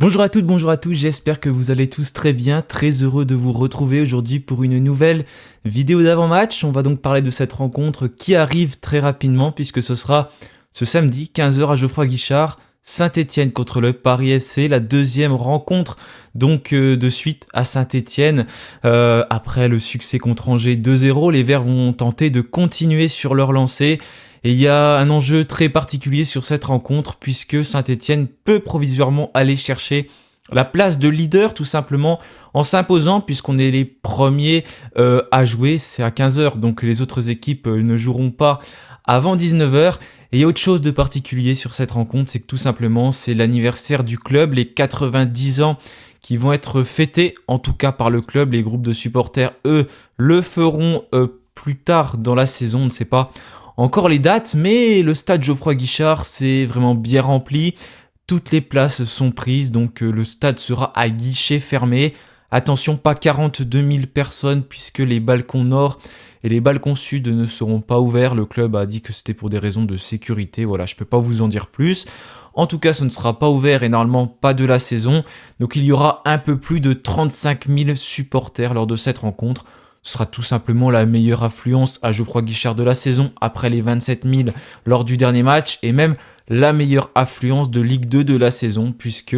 Bonjour à toutes, bonjour à tous, j'espère que vous allez tous très bien, très heureux de vous retrouver aujourd'hui pour une nouvelle vidéo d'avant-match. On va donc parler de cette rencontre qui arrive très rapidement puisque ce sera ce samedi 15 h à Geoffroy Guichard, Saint-Étienne contre le Paris FC, la deuxième rencontre donc de suite à Saint-Étienne. Après le succès contre Angers 2-0, les Verts vont tenter de continuer sur leur lancée. Et il y a un enjeu très particulier sur cette rencontre puisque Saint-Étienne peut provisoirement aller chercher la place de leader tout simplement en s'imposant puisqu'on est les premiers à jouer. C'est à 15 h donc les autres équipes ne joueront pas avant 19 h. Et il y a autre chose de particulier sur cette rencontre, c'est que tout simplement c'est l'anniversaire du club, les 90 ans qui vont être fêtés, en tout cas par le club. Les groupes de supporters, eux, le feront plus tard dans la saison, on ne sait pas encore les dates, mais le stade Geoffroy Guichard, c'est vraiment bien rempli. Toutes les places sont prises, donc le stade sera à guichet fermé. Attention, pas 42 000 personnes puisque les balcons nord et les balcons sud ne seront pas ouverts. Le club a dit que c'était pour des raisons de sécurité. Voilà, je ne peux pas vous en dire plus. En tout cas, ce ne sera pas ouvert et normalement pas de la saison. Donc il y aura un peu plus de 35 000 supporters lors de cette rencontre. Ce sera tout simplement la meilleure affluence à Geoffroy Guichard de la saison après les 27 000 lors du dernier match et même la meilleure affluence de Ligue 2 de la saison puisque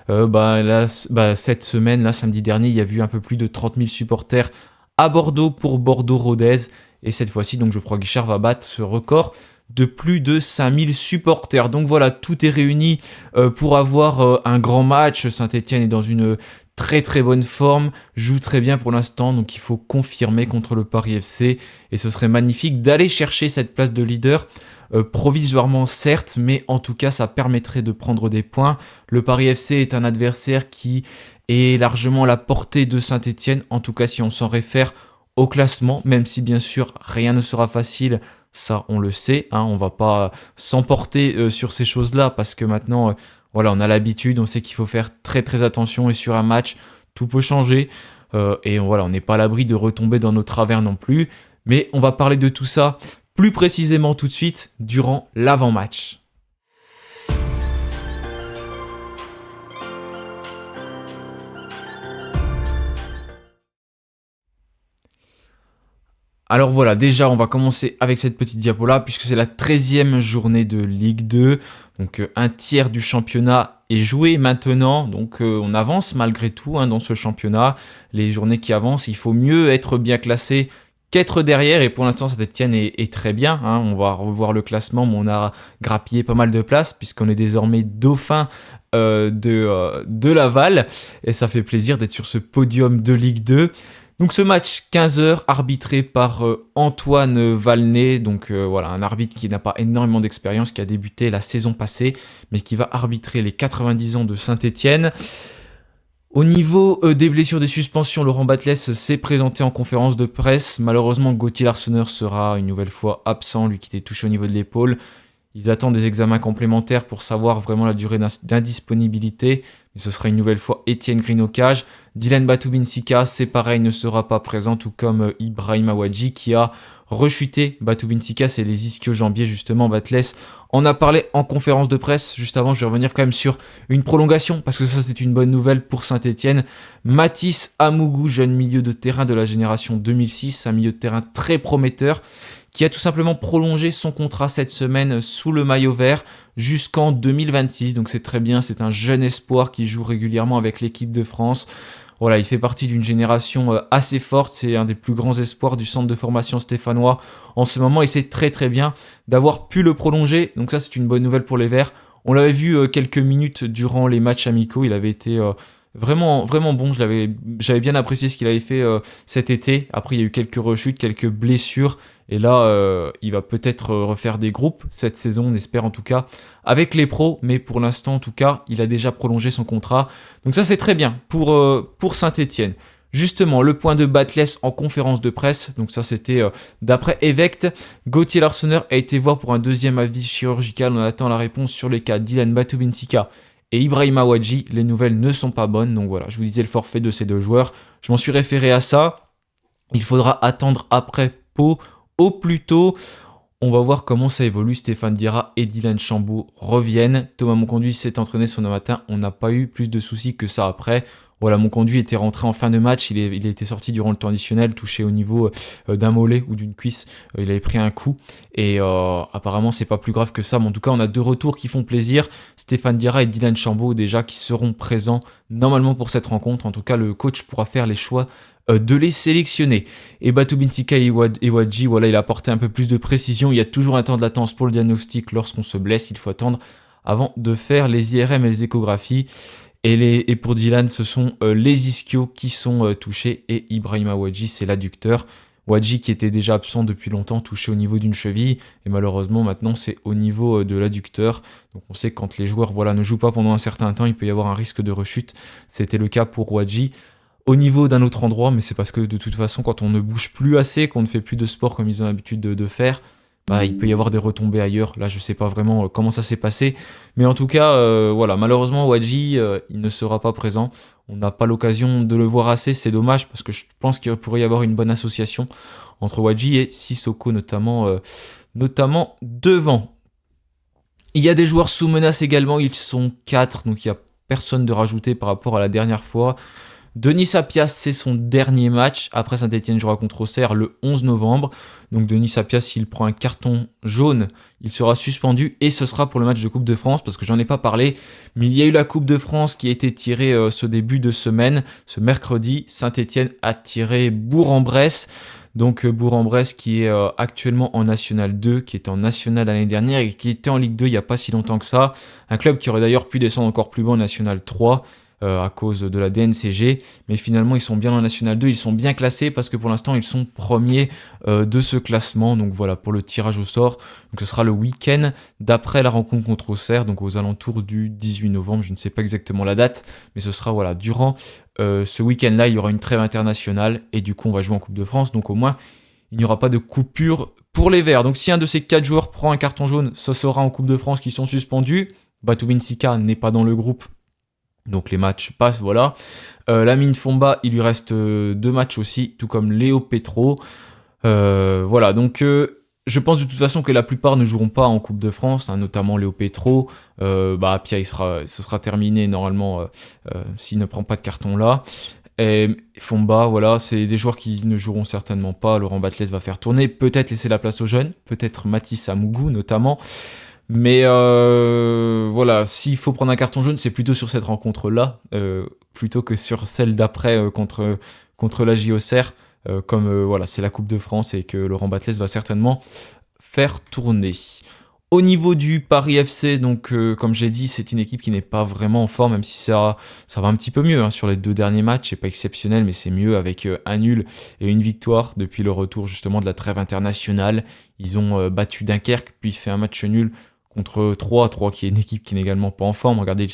cette semaine, là, samedi dernier, il y a eu un peu plus de 30 000 supporters à Bordeaux pour Bordeaux-Rodez et cette fois-ci, donc Geoffroy Guichard va battre ce record de plus de 5000 supporters. Donc voilà, tout est réuni pour avoir un grand match. Saint-Étienne est dans une très très bonne forme, joue très bien pour l'instant, donc il faut confirmer contre le Paris FC et ce serait magnifique d'aller chercher cette place de leader, provisoirement certes, mais en tout cas ça permettrait de prendre des points. Le Paris FC est un adversaire qui est largement à la portée de Saint-Étienne, en tout cas si on s'en réfère au classement, même si bien sûr rien ne sera facile, ça on le sait, hein, on va pas s'emporter sur ces choses-là parce que maintenant voilà, on a l'habitude, on sait qu'il faut faire très très attention et sur un match, tout peut changer. Et voilà, on n'est pas à l'abri de retomber dans nos travers non plus. Mais on va parler de tout ça plus précisément tout de suite durant l'avant-match. Alors voilà, déjà on va commencer avec cette petite diapo là, puisque c'est la 13e journée de Ligue 2. Donc un tiers du championnat est joué maintenant, donc on avance malgré tout dans ce championnat. Les journées qui avancent, il faut mieux être bien classé qu'être derrière, et pour l'instant Saint-Étienne est très bien. On va revoir le classement, mais on a grappillé pas mal de places, puisqu'on est désormais dauphin de Laval, et ça fait plaisir d'être sur ce podium de Ligue 2. Donc ce match 15 h arbitré par Antoine Valnet, donc voilà, un arbitre qui n'a pas énormément d'expérience, qui a débuté la saison passée, mais qui va arbitrer les 90 ans de Saint-Étienne. Au niveau des blessures, des suspensions, Laurent Batles s'est présenté en conférence de presse. Malheureusement, Gauthier Larsonneur sera une nouvelle fois absent, lui qui était touché au niveau de l'épaule. Ils attendent des examens complémentaires pour savoir vraiment la durée d'indisponibilité. Mais ce sera une nouvelle fois Étienne Green au cage. Dylan Batubinsika, c'est pareil, ne sera pas présent, tout comme Ibrahim Awadji qui a rechuté. Batubinsika, c'est les ischio-jambiers justement. Batles en a parlé en conférence de presse. Juste avant, je vais revenir quand même sur une prolongation, parce que ça c'est une bonne nouvelle pour Saint-Étienne. Mathis Amougou, jeune milieu de terrain de la génération 2006, un milieu de terrain très prometteur, qui a tout simplement prolongé son contrat cette semaine sous le maillot vert jusqu'en 2026. Donc c'est très bien, c'est un jeune espoir qui joue régulièrement avec l'équipe de France. Voilà, il fait partie d'une génération assez forte, c'est un des plus grands espoirs du centre de formation stéphanois en ce moment et c'est très très bien d'avoir pu le prolonger. Donc ça c'est une bonne nouvelle pour les Verts. On l'avait vu quelques minutes durant les matchs amicaux, il avait été vraiment, vraiment bon, j'avais bien apprécié ce qu'il avait fait cet été. Après, il y a eu quelques rechutes, quelques blessures. Et là, il va peut-être refaire des groupes cette saison, on espère en tout cas, avec les pros. Mais pour l'instant, en tout cas, il a déjà prolongé son contrat. Donc ça, c'est très bien pour Saint-Étienne. Justement, le point de Batles en conférence de presse. Donc ça, c'était d'après Evect. Gauthier Larsonneur a été voir pour un deuxième avis chirurgical. On attend la réponse sur les cas Dylan Batubinsika et Ibrahim Awadji. Les nouvelles ne sont pas bonnes, donc voilà, je vous disais le forfait de ces deux joueurs. Je m'en suis référé à ça. Il faudra attendre après Pau au plus tôt. On va voir comment ça évolue. Stéphane Diarra et Dylan Chambaud reviennent. Thomas Monconduit s'est entraîné ce matin. On n'a pas eu plus de soucis que ça après. Voilà, Monconduit était rentré en fin de match. Il a été sorti durant le temps additionnel, touché au niveau d'un mollet ou d'une cuisse. Il avait pris un coup. Et apparemment, c'est pas plus grave que ça. Mais en tout cas, on a 2 retours qui font plaisir. Stéphane Diarra et Dylan Chambaud déjà qui seront présents normalement pour cette rencontre. En tout cas, le coach pourra faire les choix de les sélectionner. Et Batou Binsika et Wadji, voilà, il a apporté un peu plus de précision. Il y a toujours un temps de latence pour le diagnostic lorsqu'on se blesse. Il faut attendre avant de faire les IRM et les échographies. Et pour Dylan, ce sont les ischios qui sont touchés et Ibrahima Wadji, c'est l'adducteur. Wadji qui était déjà absent depuis longtemps, touché au niveau d'une cheville. Et malheureusement, maintenant, c'est au niveau de l'adducteur. Donc on sait que quand les joueurs ne jouent pas pendant un certain temps, il peut y avoir un risque de rechute. C'était le cas pour Wadji. Au niveau d'un autre endroit, mais c'est parce que de toute façon, quand on ne bouge plus assez, qu'on ne fait plus de sport comme ils ont l'habitude de faire, il peut y avoir des retombées ailleurs. Là, je ne sais pas vraiment comment ça s'est passé. Mais en tout cas, voilà, malheureusement, Wadji, il ne sera pas présent. On n'a pas l'occasion de le voir assez. C'est dommage parce que je pense qu'il pourrait y avoir une bonne association entre Wadji et Sissoko, notamment devant. Il y a des joueurs sous menace également. Ils sont 4, donc il n'y a personne de rajouté par rapport à la dernière fois. Denis Sapias, c'est son dernier match. Après Saint-Etienne jouera contre Auxerre le 11 novembre. Donc Denis Sapias, s'il prend un carton jaune, il sera suspendu et ce sera pour le match de Coupe de France parce que j'en ai pas parlé. Mais il y a eu la Coupe de France qui a été tirée ce début de semaine. Ce mercredi, Saint-Etienne a tiré Bourg-en-Bresse. Donc Bourg-en-Bresse qui est actuellement en National 2, qui était en National l'année dernière et qui était en Ligue 2 il n'y a pas si longtemps que ça. Un club qui aurait d'ailleurs pu descendre encore plus bas en National 3. À cause de la DNCG, mais finalement ils sont bien en National 2, ils sont bien classés parce que pour l'instant ils sont premiers de ce classement, donc voilà pour le tirage au sort, donc ce sera le week-end d'après la rencontre contre Auxerre, donc aux alentours du 18 novembre, je ne sais pas exactement la date, mais ce sera voilà, durant ce week-end-là, il y aura une trêve internationale et du coup on va jouer en Coupe de France, donc au moins il n'y aura pas de coupure pour les Verts, donc si un de ces 4 joueurs prend un carton jaune, ce sera en Coupe de France qui sont suspendus. Batou Binsika n'est pas dans le groupe, donc les matchs passent, voilà. Lamine Fomba, il lui reste 2 matchs aussi, tout comme Léo Petro. Voilà, donc je pense de toute façon que la plupart ne joueront pas en Coupe de France, hein, notamment Léo Petro. Pia, ce sera terminé normalement s'il ne prend pas de carton là. Et Fomba, voilà, c'est des joueurs qui ne joueront certainement pas. Laurent Batles va faire tourner, peut-être laisser la place aux jeunes, peut-être Mathis Amougou notamment. Mais voilà, s'il faut prendre un carton jaune, c'est plutôt sur cette rencontre-là, plutôt que sur celle d'après contre la JOCR, comme voilà, c'est la Coupe de France et que Laurent Batles va certainement faire tourner. Au niveau du Paris FC, donc comme j'ai dit, c'est une équipe qui n'est pas vraiment en forme, même si ça va un petit peu mieux hein, sur les 2 derniers matchs. C'est pas exceptionnel, mais c'est mieux avec un nul et une victoire depuis le retour justement de la trêve internationale. Ils ont battu Dunkerque, puis fait un match nul contre 3 qui est une équipe qui n'est également pas en forme. Regardez, ils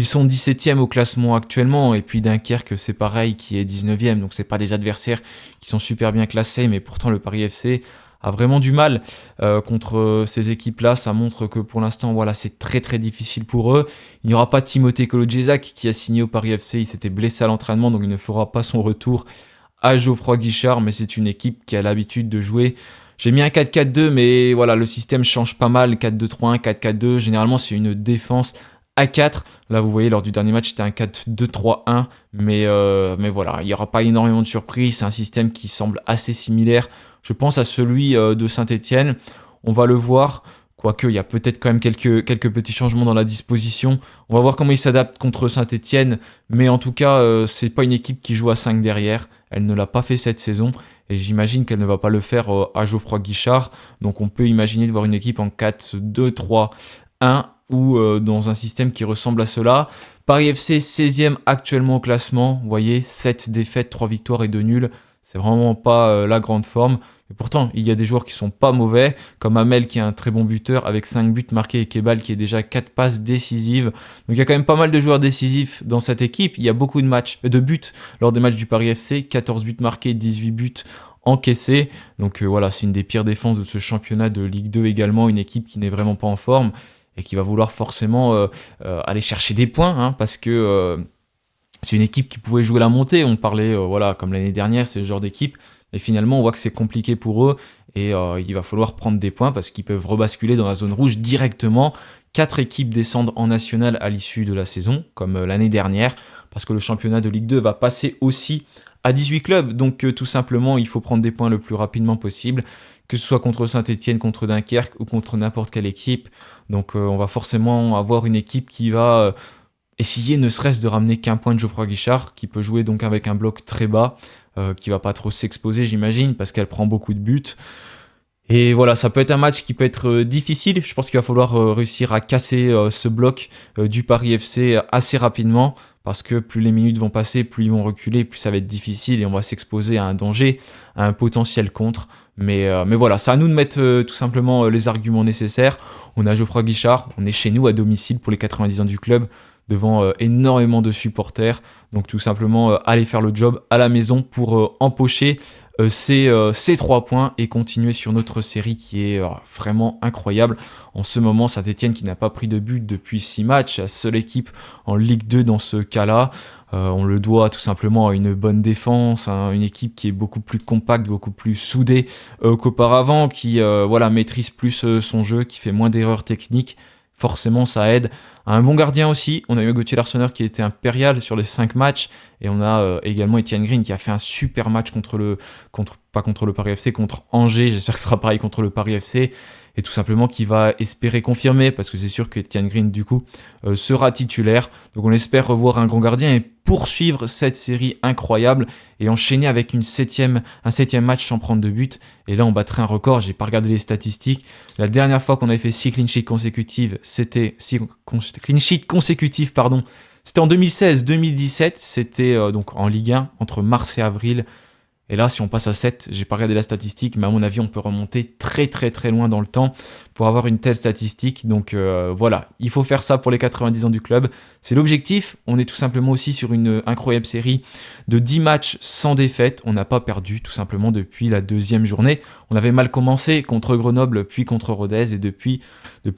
sont 17e au classement actuellement, et puis Dunkerque, c'est pareil, qui est 19e, donc c'est pas des adversaires qui sont super bien classés, mais pourtant le Paris FC a vraiment du mal contre ces équipes-là. Ça montre que pour l'instant, voilà, c'est très très difficile pour eux. Il n'y aura pas Timothée Kolodziejczak qui a signé au Paris FC, il s'était blessé à l'entraînement, donc il ne fera pas son retour à Geoffroy Guichard, mais c'est une équipe qui a l'habitude de jouer. J'ai mis un 4-4-2, mais voilà, le système change pas mal. 4-2-3-1, 4-4-2. Généralement, c'est une défense à 4. Là, vous voyez, lors du dernier match, c'était un 4-2-3-1. Mais voilà, il n'y aura pas énormément de surprises. C'est un système qui semble assez similaire, je pense, à celui de Saint-Etienne. On va le voir. Quoique, il y a peut-être quand même quelques petits changements dans la disposition. On va voir comment il s'adapte contre Saint-Etienne. Mais en tout cas, c'est pas une équipe qui joue à 5 derrière. Elle ne l'a pas fait cette saison. Et j'imagine qu'elle ne va pas le faire à Geoffroy Guichard. Donc on peut imaginer de voir une équipe en 4-2-3-1 ou dans un système qui ressemble à cela. Paris FC 16e actuellement au classement. Vous voyez, 7 défaites, 3 victoires et 2 nuls. C'est vraiment pas la grande forme. Et pourtant, il y a des joueurs qui sont pas mauvais, comme Amel qui est un très bon buteur avec 5 buts marqués et Kebal qui est déjà 4 passes décisives. Donc il y a quand même pas mal de joueurs décisifs dans cette équipe. Il y a beaucoup de buts lors des matchs du Paris FC, 14 buts marqués, 18 buts encaissés. Donc voilà, c'est une des pires défenses de ce championnat de Ligue 2 également, une équipe qui n'est vraiment pas en forme et qui va vouloir forcément aller chercher des points, hein, parce que c'est une équipe qui pouvait jouer la montée. On parlait, voilà, comme l'année dernière, c'est le genre d'équipe. Et finalement, on voit que c'est compliqué pour eux. et il va falloir prendre des points parce qu'ils peuvent rebasculer dans la zone rouge directement. 4 équipes descendent en national à l'issue de la saison, comme l'année dernière, parce que le championnat de Ligue 2 va passer aussi à 18 clubs, donc tout simplement il faut prendre des points le plus rapidement possible, que ce soit contre Saint-Etienne, contre Dunkerque ou contre n'importe quelle équipe. Donc on va forcément avoir une équipe qui va essayer ne serait-ce de ramener qu'un point de Geoffroy Guichard, qui peut jouer donc avec un bloc très bas, qui va pas trop s'exposer j'imagine, parce qu'elle prend beaucoup de buts. Et voilà, ça peut être un match qui peut être difficile. Je pense qu'il va falloir réussir à casser ce bloc du Paris FC assez rapidement, parce que plus les minutes vont passer, plus ils vont reculer, plus ça va être difficile et on va s'exposer à un danger, à un potentiel contre. Mais voilà, c'est à nous de mettre tout simplement les arguments nécessaires. On a Geoffroy Guichard, on est chez nous à domicile pour les 90 ans du club, devant énormément de supporters. Donc tout simplement aller faire le job à la maison pour empocher ces 3 points et continuer sur notre série qui est vraiment incroyable. En ce moment, Saint-Etienne qui n'a pas pris de but depuis 6 matchs, la seule équipe en Ligue 2 dans ce cas-là. On le doit tout simplement à une bonne défense, à une équipe qui est beaucoup plus compacte, beaucoup plus soudée qu'auparavant, qui maîtrise plus son jeu, qui fait moins d'erreurs techniques. Forcément, ça aide. Un bon gardien aussi. On a eu Gauthier Larsonneur qui était impérial sur les 5 matchs. Et on a également Etienne Green qui a fait un super match pas contre le Paris FC, contre Angers. J'espère que ce sera pareil contre le Paris FC. Et tout simplement qui va espérer confirmer, parce que c'est sûr que Etienne Green, du coup, sera titulaire. Donc on espère revoir un grand gardien et poursuivre cette série incroyable et enchaîner avec un 7e match sans prendre de but. Et là, on battrait un record. J'ai pas regardé les statistiques. La dernière fois qu'on avait fait 6 clean sheets consécutifs, c'était c'était en 2016-2017. C'était donc en Ligue 1, entre mars et avril. Et là, si on passe à 7, j'ai pas regardé la statistique, mais à mon avis, on peut remonter très très très loin dans le temps pour avoir une telle statistique. Donc voilà, il faut faire ça pour les 90 ans du club. C'est l'objectif. On est tout simplement aussi sur une incroyable série de 10 matchs sans défaite. On n'a pas perdu tout simplement depuis la 2e journée. On avait mal commencé contre Grenoble, puis contre Rodez. Et depuis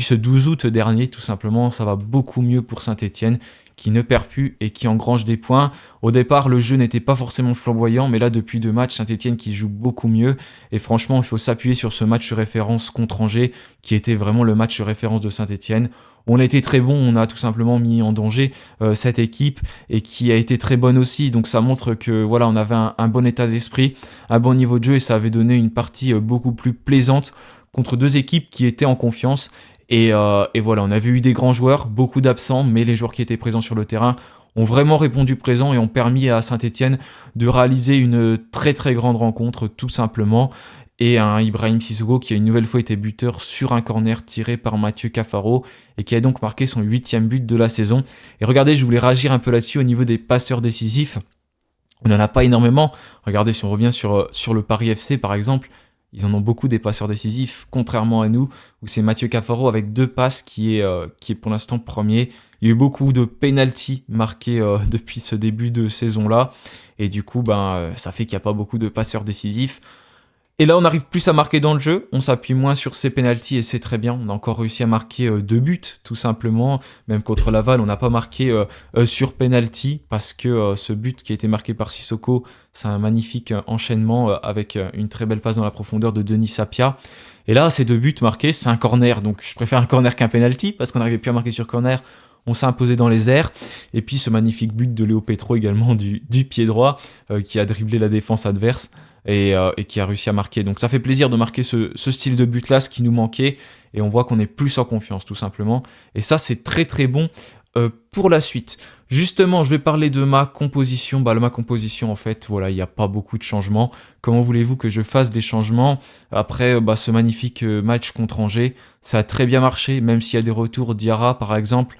ce 12 août dernier, tout simplement, ça va beaucoup mieux pour Saint-Etienne, qui ne perd plus et qui engrange des points. Au départ, le jeu n'était pas forcément flamboyant, mais là, depuis 2 matchs, Saint-Etienne qui joue beaucoup mieux. Et franchement, il faut s'appuyer sur ce match référence contre Angers, qui était vraiment le match référence de Saint-Etienne. On a été très bon, on a tout simplement mis en danger cette équipe, et qui a été très bonne aussi. Donc ça montre que voilà, on avait un bon état d'esprit, un bon niveau de jeu, et ça avait donné une partie beaucoup plus plaisante contre 2 équipes qui étaient en confiance. Et voilà, on avait eu des grands joueurs, beaucoup d'absents, mais les joueurs qui étaient présents sur le terrain ont vraiment répondu présent et ont permis à Saint-Etienne de réaliser une très très grande rencontre, tout simplement. Et un Ibrahim Sissoko qui a une nouvelle fois été buteur sur un corner tiré par Mathieu Cafaro et qui a donc marqué son 8e but de la saison. Et regardez, je voulais réagir un peu là-dessus au niveau des passeurs décisifs. On n'en a pas énormément. Regardez, si on revient sur le Paris FC par exemple, ils en ont beaucoup des passeurs décisifs, contrairement à nous, où c'est Mathieu Cafaro avec 2 passes qui est pour l'instant premier. Il y a eu beaucoup de pénaltys marqués depuis ce début de saison-là, et du coup, ça fait qu'il n'y a pas beaucoup de passeurs décisifs. Et là, on arrive plus à marquer dans le jeu, on s'appuie moins sur ces pénaltys et c'est très bien. On a encore réussi à marquer 2 buts, tout simplement. Même contre Laval, on n'a pas marqué sur pénalty parce que ce but qui a été marqué par Sissoko, c'est un magnifique enchaînement avec une très belle passe dans la profondeur de Denis Sapia. Et là, ces 2 buts marqués, c'est un corner. Donc je préfère un corner qu'un pénalty parce qu'on n'arrivait plus à marquer sur corner. On s'est imposé dans les airs. Et puis ce magnifique but de Léo Petro également du pied droit qui a dribblé la défense adverse. Et qui a réussi à marquer. Donc ça fait plaisir de marquer ce style de but-là, ce qui nous manquait, et on voit qu'on est plus en confiance, tout simplement. Et ça, c'est très très bon pour la suite. Justement, je vais parler de ma composition. Ma composition, en fait, voilà, il n'y a pas beaucoup de changements. Comment voulez-vous que je fasse des changements après ce magnifique match contre Angers? Ça a très bien marché, même s'il y a des retours. Diarra, par exemple,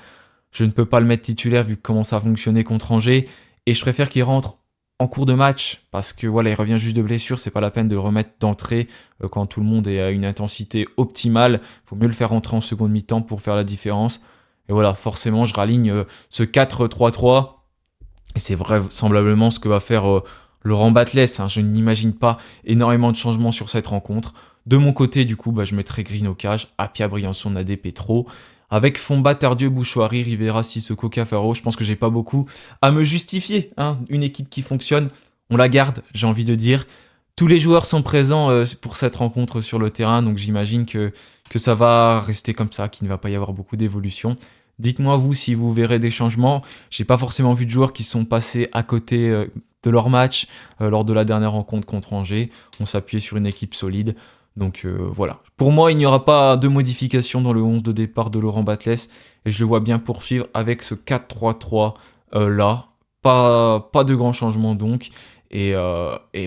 je ne peux pas le mettre titulaire vu comment ça a fonctionné contre Angers, et je préfère qu'il rentre en cours de match, parce que voilà, il revient juste de blessure, c'est pas la peine de le remettre d'entrée quand tout le monde est à une intensité optimale. Il faut mieux le faire rentrer en seconde mi-temps pour faire la différence. Et voilà, forcément, je raligne ce 4-3-3, et c'est vraisemblablement ce que va faire Laurent Batles. Je n'imagine pas énormément de changements sur cette rencontre. De mon côté, du coup, je mettrai Green au cage, Apia, Briançon, Nadé, Petro. Avec Fomba, Tardieu, Bouchouari, Rivera, Sissoko, Cafaro, je pense que j'ai pas beaucoup à me justifier. Une équipe qui fonctionne, on la garde, j'ai envie de dire. Tous les joueurs sont présents pour cette rencontre sur le terrain, donc j'imagine que ça va rester comme ça, qu'il ne va pas y avoir beaucoup d'évolution. Dites-moi vous si vous verrez des changements. J'ai pas forcément vu de joueurs qui sont passés à côté de leur match lors de la dernière rencontre contre Angers. On s'appuyait sur une équipe solide. Donc voilà. Pour moi, il n'y aura pas de modification dans le 11 de départ de Laurent Batles. Et je le vois bien poursuivre avec ce 4-3-3 là. Pas de grands changements donc. Et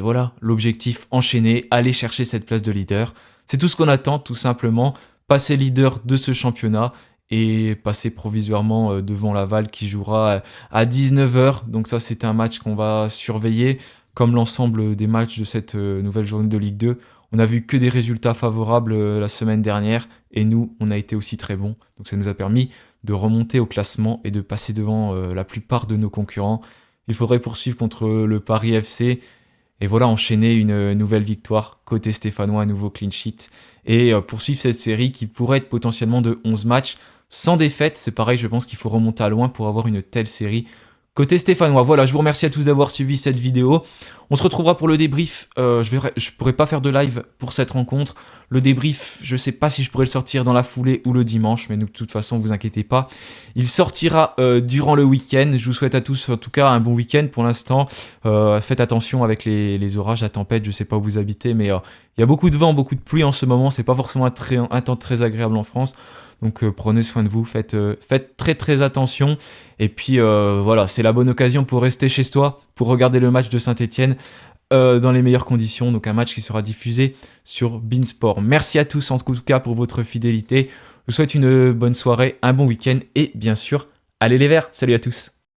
voilà, l'objectif enchaîné, aller chercher cette place de leader. C'est tout ce qu'on attend, tout simplement. Passer leader de ce championnat et passer provisoirement devant Laval qui jouera à 19 h. Donc ça, c'est un match qu'on va surveiller, comme l'ensemble des matchs de cette nouvelle journée de Ligue 2. On n'a vu que des résultats favorables la semaine dernière et nous, on a été aussi très bons. Donc ça nous a permis de remonter au classement et de passer devant la plupart de nos concurrents. Il faudrait poursuivre contre le Paris FC et voilà, enchaîner une nouvelle victoire côté stéphanois, un nouveau clean sheet et poursuivre cette série qui pourrait être potentiellement de 11 matchs sans défaite. C'est pareil, je pense qu'il faut remonter à loin pour avoir une telle série côté stéphanois. Voilà, je vous remercie à tous d'avoir suivi cette vidéo. On se retrouvera pour le débrief. Je pourrai pas faire de live pour cette rencontre. Le débrief, je sais pas si je pourrai le sortir dans la foulée ou le dimanche, mais de toute façon, vous inquiétez pas. Il sortira durant le week-end. Je vous souhaite à tous, en tout cas, un bon week-end pour l'instant. Faites attention avec les orages, la tempête. Je sais pas où vous habitez, mais il y a beaucoup de vent, beaucoup de pluie en ce moment. C'est pas forcément un temps très agréable en France. Donc prenez soin de vous, faites très très attention. Et puis voilà, c'est la bonne occasion pour rester chez soi, pour regarder le match de Saint-Etienne dans les meilleures conditions. Donc un match qui sera diffusé sur Beansport. Merci à tous en tout cas pour votre fidélité. Je vous souhaite une bonne soirée, un bon week-end et bien sûr, allez les Verts. Salut à tous.